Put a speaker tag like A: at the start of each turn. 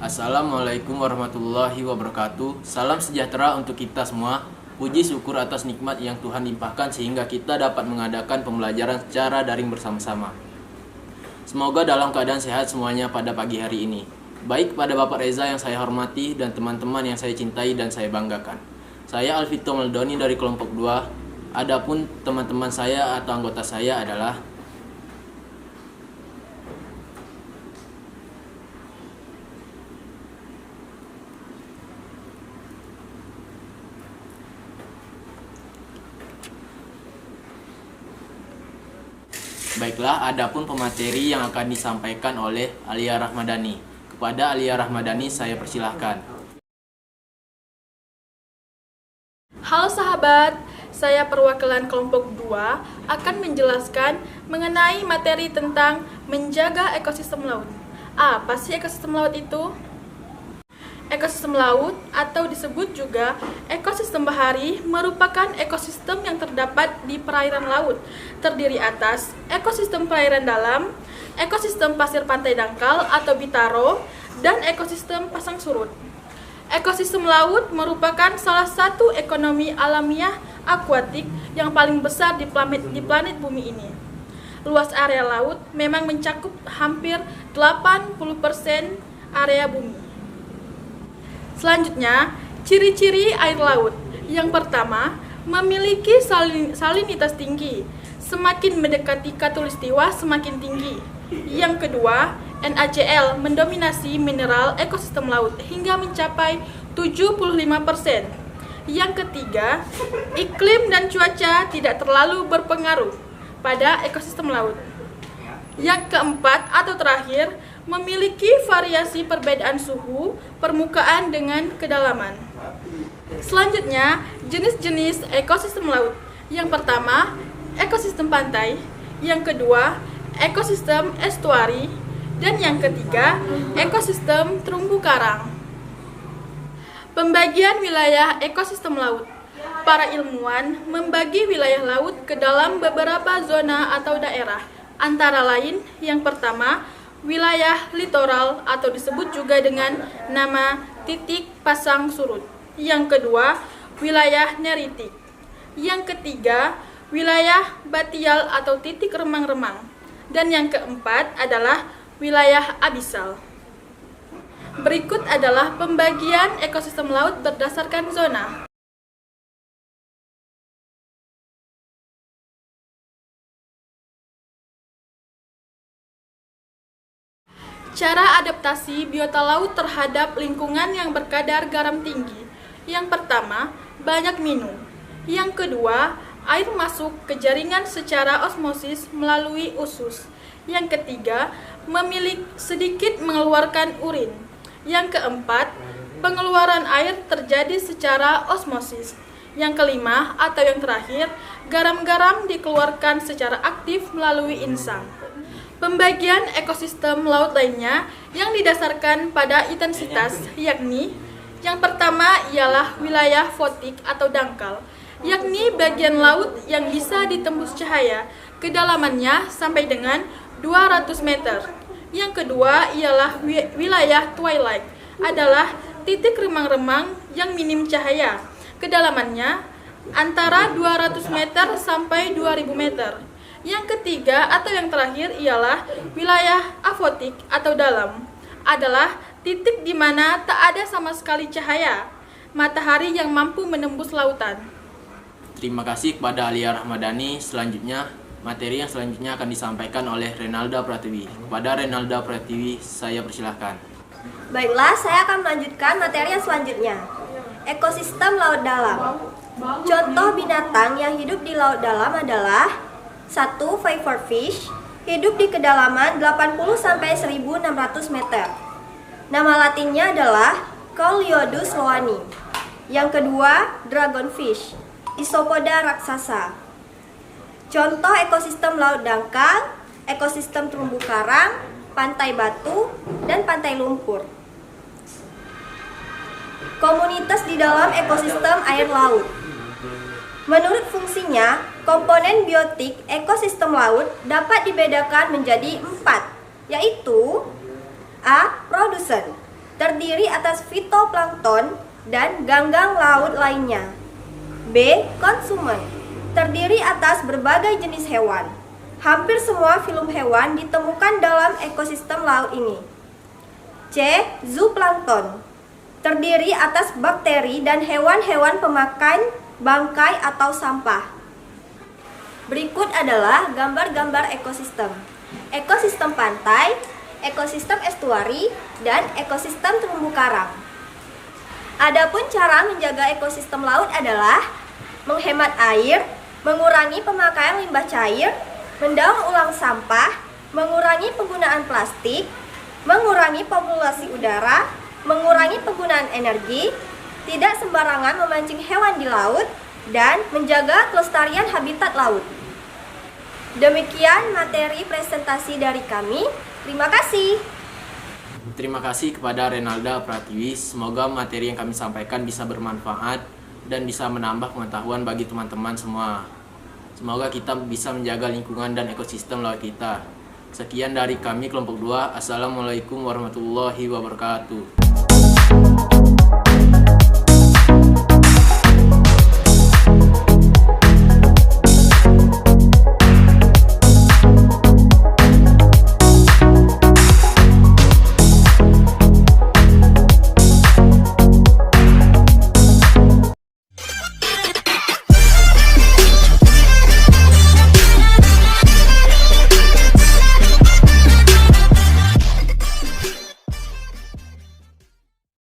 A: Assalamualaikum warahmatullahi wabarakatuh. Salam sejahtera untuk kita semua. Puji syukur atas nikmat yang Tuhan limpahkan sehingga kita dapat mengadakan pembelajaran secara daring bersama-sama. Semoga dalam keadaan sehat semuanya pada pagi hari ini. Baik kepada Bapak Reza yang saya hormati dan teman-teman yang saya cintai dan saya banggakan. Saya Alvito Meldoni dari kelompok 2. Adapun teman-teman saya atau anggota saya adalah Baiklah, adapun pemateri yang akan disampaikan oleh Alia Rahmadani. Kepada Alia Rahmadani saya persilahkan.
B: Halo sahabat, saya perwakilan kelompok 2 akan menjelaskan mengenai materi tentang menjaga ekosistem laut. Apa sih ekosistem laut itu? Ekosistem laut atau disebut juga ekosistem bahari merupakan ekosistem yang terdapat di perairan laut, terdiri atas ekosistem perairan dalam, ekosistem pasir pantai dangkal atau bitaro, dan ekosistem pasang surut. Ekosistem laut merupakan salah satu ekonomi alamiah akuatik yang paling besar di planet bumi ini. Luas area laut memang mencakup hampir 80% area bumi. Selanjutnya, ciri-ciri air laut. Yang pertama, memiliki salinitas tinggi. Semakin mendekati khatulistiwa semakin tinggi. Yang kedua, NaCl mendominasi mineral ekosistem laut hingga mencapai 75%. Yang ketiga, iklim dan cuaca tidak terlalu berpengaruh pada ekosistem laut. Yang keempat atau terakhir, memiliki variasi perbedaan suhu permukaan dengan kedalaman. Selanjutnya, jenis-jenis ekosistem laut. Yang pertama, ekosistem pantai. Yang kedua, ekosistem estuari. Dan yang ketiga, ekosistem terumbu karang. Pembagian wilayah ekosistem laut. Para ilmuwan membagi wilayah laut ke dalam beberapa zona atau daerah. Antara lain, yang pertama, wilayah litoral atau disebut juga dengan nama titik pasang surut. Yang kedua, wilayah neritik. Yang ketiga, wilayah batial atau titik remang-remang. Dan yang keempat adalah wilayah abisal. Berikut adalah pembagian ekosistem laut berdasarkan zona. Cara adaptasi biota laut terhadap lingkungan yang berkadar garam tinggi. Yang pertama, banyak minum. Yang kedua, air masuk ke jaringan secara osmosis melalui usus. Yang ketiga, sedikit mengeluarkan urin. Yang keempat, pengeluaran air terjadi secara osmosis. Yang kelima atau yang terakhir, garam-garam dikeluarkan secara aktif melalui insang. Pembagian ekosistem laut lainnya yang didasarkan pada intensitas, yakni yang pertama ialah wilayah fotik atau dangkal, yakni bagian laut yang bisa ditembus cahaya, kedalamannya sampai dengan 200 meter. Yang kedua ialah wilayah twilight, adalah titik remang-remang yang minim cahaya, kedalamannya antara 200 meter sampai 2000 meter. Yang ketiga atau yang terakhir ialah wilayah afotik atau dalam, adalah titik di mana tak ada sama sekali cahaya matahari yang mampu menembus lautan.
A: Terima kasih kepada Alia Rahmadani. Selanjutnya, materi yang selanjutnya akan disampaikan oleh Renalda Pratiwi. Kepada Renalda Pratiwi saya persilahkan.
C: Baiklah, saya akan melanjutkan materi yang selanjutnya. Ekosistem laut dalam. Contoh binatang yang hidup di laut dalam adalah 1. Viperfish, hidup di kedalaman 80-1600 meter. Nama latinnya adalah Colliodus loani. Yang kedua, dragonfish, Isopoda raksasa. Contoh ekosistem laut dangkal, ekosistem terumbu karang, pantai batu, dan pantai lumpur. Komunitas di dalam ekosistem air laut. Menurut fungsinya, komponen biotik ekosistem laut dapat dibedakan menjadi 4, yaitu A. Produsen, terdiri atas fitoplankton dan ganggang laut lainnya. B. Konsumen, terdiri atas berbagai jenis hewan. Hampir semua filum hewan ditemukan dalam ekosistem laut ini. C. Zooplankton, terdiri atas bakteri dan hewan-hewan pemakan bangkai atau sampah. Berikut adalah gambar-gambar ekosistem. Ekosistem pantai, ekosistem estuari, dan ekosistem terumbu karang. Adapun cara menjaga ekosistem laut adalah menghemat air, mengurangi pemakaian limbah cair, mendaur ulang sampah, mengurangi penggunaan plastik, mengurangi polusi udara, mengurangi penggunaan energi, tidak sembarangan memancing hewan di laut, dan menjaga kelestarian habitat laut. Demikian materi presentasi dari kami. Terima kasih.
A: Terima kasih kepada Renalda Pratiwi. Semoga materi yang kami sampaikan bisa bermanfaat dan bisa menambah pengetahuan bagi teman-teman semua. Semoga kita bisa menjaga lingkungan dan ekosistem laut kita. Sekian dari kami kelompok 2. Assalamualaikum warahmatullahi wabarakatuh.